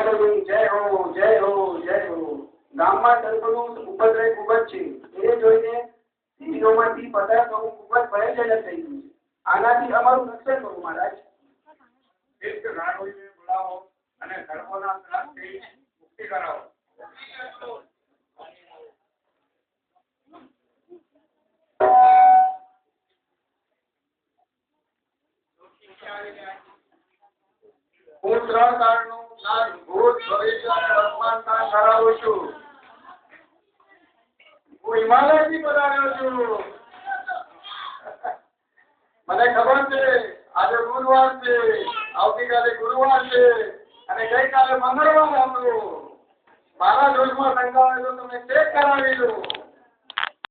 માતાજી જય હો જય હો જય હો। ગામમાં સર્પનું ઉપદ્રવ ખૂબ જ છે। એ જોઈને સિંહોમાંથી પસાર થવું ખૂબ જ ભયજનક થઈ ગયું છે। આનાથી અમારું રક્ષણ કરો મહારાજ। એક રાણોઈને બોલાવો અને સર્પોના ત્રાસથી મુક્તિ કરાવો। હું 3 કાળનું જ્ઞાન ભૂત ભવિષ્ય અને વર્તમાનના ધરાવું છું। હું હિમાલયથી પધાર્યો છું। મને ખબર છે આજે ગુરુવાર છે, આવતીકાલે ગુરુવાર છે અને ગઈકાલે મંગળવાર હતો। મારા દોષમાં શંકા હોય તો તમે ચેક કરાવી લો।